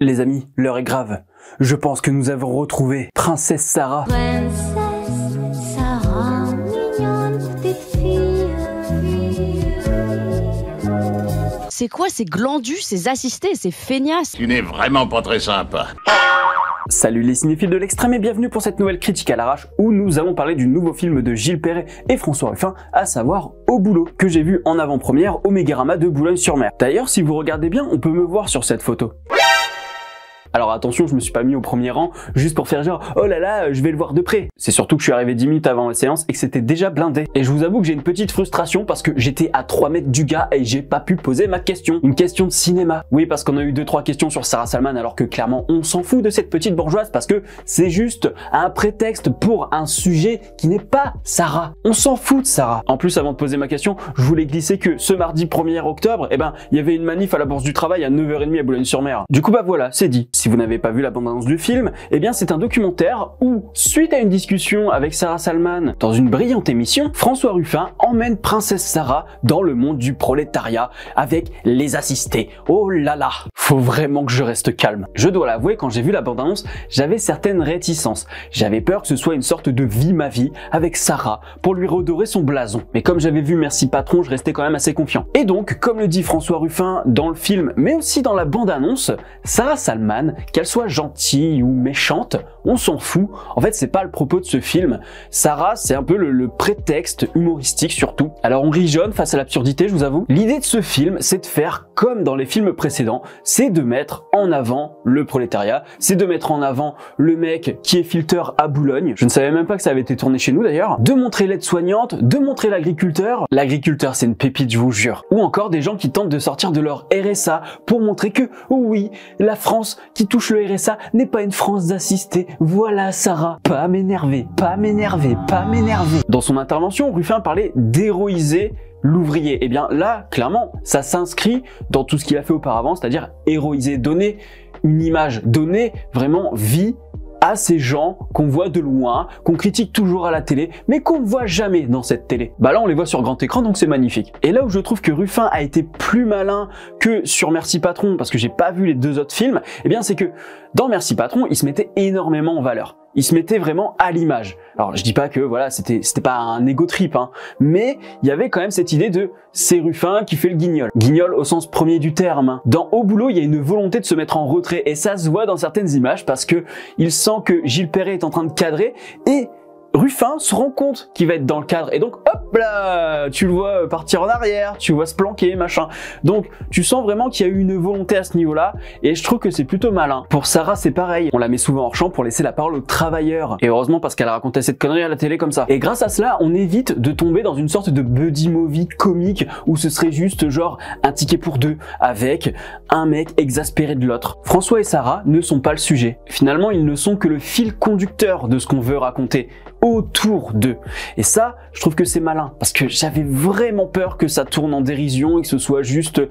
Les amis, l'heure est grave. Je pense que nous avons retrouvé Princesse Sarah. Princesse Sarah, mignonne petite fille. C'est quoi ces glandus, ces assistés, ces feignasses? Tu n'es vraiment pas très sympa. Salut les cinéphiles de l'extrême et bienvenue pour cette nouvelle critique à l'arrache où nous allons parler du nouveau film de Gilles Perret et François Ruffin, à savoir Au Boulot, que j'ai vu en avant-première au Mégérama de Boulogne-sur-Mer. D'ailleurs, si vous regardez bien, on peut me voir sur cette photo. Alors attention, je me suis pas mis au premier rang juste pour faire genre oh là là, je vais le voir de près. C'est surtout que je suis arrivé 10 minutes avant la séance et que c'était déjà blindé. Et je vous avoue que j'ai une petite frustration parce que j'étais à 3 mètres du gars et j'ai pas pu poser ma question. Une question de cinéma. Oui, parce qu'on a eu 2-3 questions sur Sarah Salman alors que clairement on s'en fout de cette petite bourgeoise parce que c'est juste un prétexte pour un sujet qui n'est pas Sarah. On s'en fout de Sarah. En plus, avant de poser ma question, je voulais glisser que ce mardi 1er octobre, il y avait une manif à la Bourse du Travail à 9h30 à Boulogne-sur-Mer. Du coup, bah voilà, c'est dit. Si vous n'avez pas vu la bande-annonce du film, c'est un documentaire où, suite à une discussion avec Sarah Salman dans une brillante émission, François Ruffin emmène Princesse Sarah dans le monde du prolétariat avec les assistés. Oh là là, faut vraiment que je reste calme. Je dois l'avouer, quand j'ai vu la bande-annonce, j'avais certaines réticences. J'avais peur que ce soit une sorte de vie ma vie avec Sarah pour lui redorer son blason. Mais comme j'avais vu Merci Patron, je restais quand même assez confiant. Et donc, comme le dit François Ruffin dans le film, mais aussi dans la bande-annonce, Sarah Salman, qu'elle soit gentille ou méchante, on s'en fout. En fait, c'est pas le propos de ce film. Sarah, c'est un peu le prétexte humoristique surtout. Alors on rit jaune face à l'absurdité, je vous avoue. L'idée de ce film, c'est de faire comme dans les films précédents, c'est de mettre en avant le prolétariat, c'est de mettre en avant le mec qui est filteur à Boulogne. Je ne savais même pas que ça avait été tourné chez nous d'ailleurs. De montrer l'aide-soignante, de montrer l'agriculteur. L'agriculteur, c'est une pépite, je vous jure. Ou encore des gens qui tentent de sortir de leur RSA pour montrer que, oui, la France qui touche le RSA n'est pas une France d'assistés. Voilà Sarah. Pas m'énerver, pas m'énerver, pas m'énerver. Dans son intervention, Ruffin parlait d'héroïser l'ouvrier. Et bien là, clairement, ça s'inscrit dans tout ce qu'il a fait auparavant, c'est-à-dire héroïser, donner une image, donner vraiment vie à ces gens qu'on voit de loin, qu'on critique toujours à la télé, mais qu'on ne voit jamais dans cette télé. Bah là, on les voit sur grand écran, donc c'est magnifique. Et là où je trouve que Ruffin a été plus malin que sur Merci Patron, parce que j'ai pas vu les 2 autres films, c'est que dans Merci Patron, il se mettait énormément en valeur. Il se mettait vraiment à l'image. Alors je dis pas que voilà, c'était pas un ego trip, mais il y avait quand même cette idée de c'est Ruffin qui fait le guignol. Guignol au sens premier du terme. Dans Au Boulot, il y a une volonté de se mettre en retrait et ça se voit dans certaines images parce que il sent que Gilles Perret est en train de cadrer et Ruffin se rend compte qu'il va être dans le cadre et donc hop là, tu le vois partir en arrière, tu vois se planquer, machin. Donc tu sens vraiment qu'il y a eu une volonté à ce niveau-là et je trouve que c'est plutôt malin. Pour Sarah, c'est pareil. On la met souvent hors champ pour laisser la parole aux travailleurs. Et heureusement parce qu'elle racontait cette connerie à la télé comme ça. Et grâce à cela, on évite de tomber dans une sorte de buddy movie comique où ce serait juste genre un ticket pour 2 avec un mec exaspéré de l'autre. François et Sarah ne sont pas le sujet. Finalement, ils ne sont que le fil conducteur de ce qu'on veut raconter autour d'eux. Et ça, je trouve que c'est malin parce que j'avais vraiment peur que ça tourne en dérision et que ce soit juste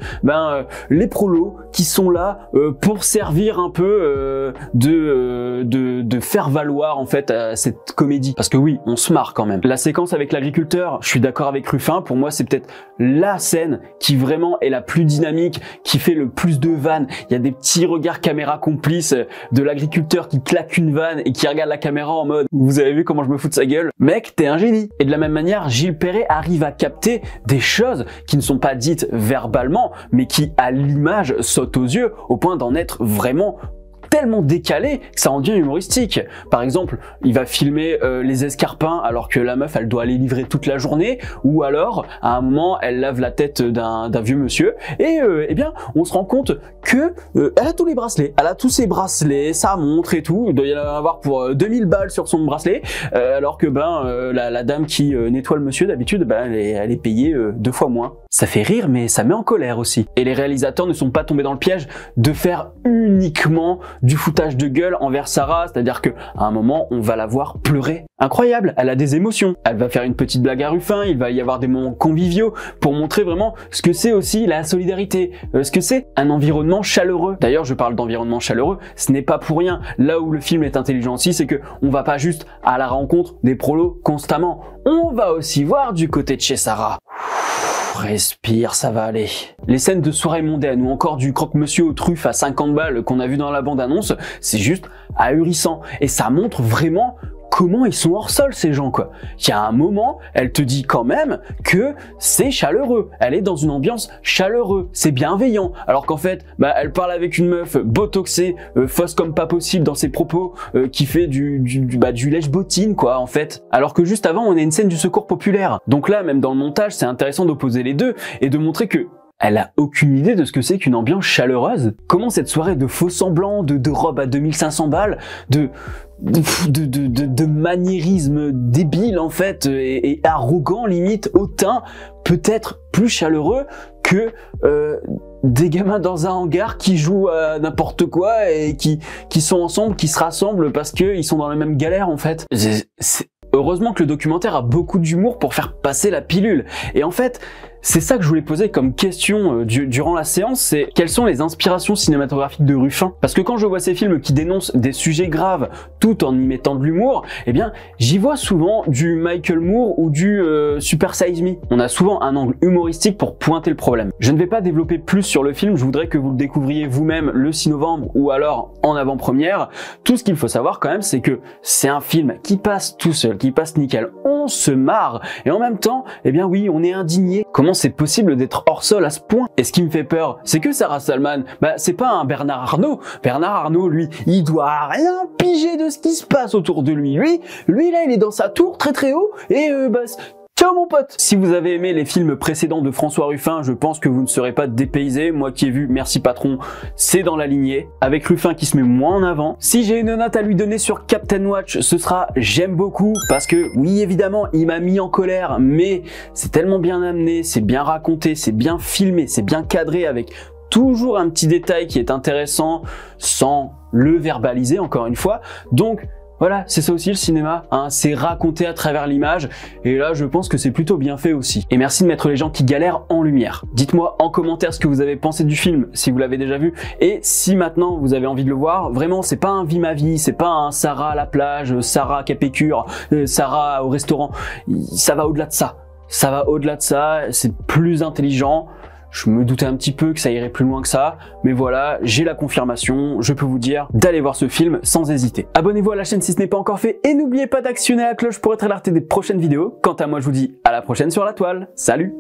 les prolos qui sont là pour servir un peu de faire valoir en fait cette comédie. Parce que oui, on se marre quand même. La séquence avec l'agriculteur, je suis d'accord avec Ruffin, pour moi c'est peut-être la scène qui vraiment est la plus dynamique, qui fait le plus de vannes. Il y a des petits regards caméra complices de l'agriculteur qui claque une vanne et qui regarde la caméra en mode vous avez vu comment je me fous de sa gueule? Mec, t'es un génie. Et de la même manière, Gilles Perret arrive à capter des choses qui ne sont pas dites verbalement, mais qui à l'image sautent aux yeux au point d'en être vraiment tellement décalé que ça en devient humoristique. Par exemple, il va filmer les escarpins alors que la meuf elle doit aller livrer toute la journée, ou alors à un moment elle lave la tête d'un vieux monsieur et on se rend compte que elle a tous les bracelets, elle a tous ses bracelets, sa montre et tout, il doit y en avoir pour 2000 balles sur son bracelet, alors que la dame qui nettoie le monsieur d'habitude elle est payée 2 fois moins. Ça fait rire mais ça met en colère aussi. Et les réalisateurs ne sont pas tombés dans le piège de faire uniquement du foutage de gueule envers Sarah, c'est-à-dire que à un moment on va la voir pleurer. Incroyable, elle a des émotions. Elle va faire une petite blague à Ruffin, il va y avoir des moments conviviaux pour montrer vraiment ce que c'est aussi la solidarité, ce que c'est un environnement chaleureux. D'ailleurs, je parle d'environnement chaleureux, ce n'est pas pour rien. Là où le film est intelligent aussi, c'est que on va pas juste à la rencontre des prolos constamment. On va aussi voir du côté de chez Sarah. Respire, ça va aller. Les scènes de soirée mondaine ou encore du croque-monsieur aux truffes à 50 balles qu'on a vu dans la bande-annonce, c'est juste ahurissant. Et ça montre vraiment comment ils sont hors sol ces gens quoi. Il y a un moment, elle te dit quand même que c'est chaleureux. Elle est dans une ambiance chaleureuse, c'est bienveillant. Alors qu'en fait, elle parle avec une meuf botoxée, fausse comme pas possible dans ses propos, qui fait du lèche-bottine quoi en fait. Alors que juste avant, on a une scène du secours populaire. Donc là, même dans le montage, c'est intéressant d'opposer les deux et de montrer que elle a aucune idée de ce que c'est qu'une ambiance chaleureuse. Comment cette soirée de faux semblants, de robes à 2500 balles, de maniérisme débile en fait et arrogant limite, hautain, peut être plus chaleureux que des gamins dans un hangar qui jouent à n'importe quoi et qui sont ensemble, qui se rassemblent parce qu'ils sont dans la même galère en fait. Heureusement que le documentaire a beaucoup d'humour pour faire passer la pilule. Et en fait, c'est ça que je voulais poser comme question durant la séance, c'est quelles sont les inspirations cinématographiques de Ruffin? Parce que quand je vois ces films qui dénoncent des sujets graves tout en y mettant de l'humour, eh bien j'y vois souvent du Michael Moore ou du Super Size Me. On a souvent un angle humoristique pour pointer le problème. Je ne vais pas développer plus sur le film, je voudrais que vous le découvriez vous-même le 6 novembre ou alors en avant-première. Tout ce qu'il faut savoir quand même, c'est que c'est un film qui passe tout seul, qui passe nickel. On se marre et en même temps, eh bien oui, on est indigné. Comment c'est possible d'être hors sol à ce point? Et ce qui me fait peur, c'est que Sarah Salman, c'est pas un Bernard Arnault. Bernard Arnault, lui, il doit rien piger de ce qui se passe autour de lui. Lui là, il est dans sa tour très très haut et ciao mon pote. Si vous avez aimé les films précédents de François Ruffin, je pense que vous ne serez pas dépaysé. Moi qui ai vu Merci Patron, c'est dans la lignée, avec Ruffin qui se met moins en avant. Si j'ai une note à lui donner sur Captain Watch, ce sera j'aime beaucoup, parce que oui évidemment il m'a mis en colère, mais c'est tellement bien amené, c'est bien raconté, c'est bien filmé, c'est bien cadré, avec toujours un petit détail qui est intéressant, sans le verbaliser encore une fois. Donc voilà, c'est ça aussi le cinéma, hein, c'est raconté à travers l'image, et là je pense que c'est plutôt bien fait aussi. Et merci de mettre les gens qui galèrent en lumière. Dites-moi en commentaire ce que vous avez pensé du film, si vous l'avez déjà vu, et si maintenant vous avez envie de le voir. Vraiment, c'est pas un Vie ma vie, c'est pas un Sarah à la plage, Sarah à Capécure, Sarah au restaurant, ça va au-delà de ça. Ça va au-delà de ça, c'est plus intelligent. Je me doutais un petit peu que ça irait plus loin que ça, mais voilà, j'ai la confirmation, je peux vous dire d'aller voir ce film sans hésiter. Abonnez-vous à la chaîne si ce n'est pas encore fait, et n'oubliez pas d'actionner la cloche pour être alerté des prochaines vidéos. Quant à moi, je vous dis à la prochaine sur la toile. Salut!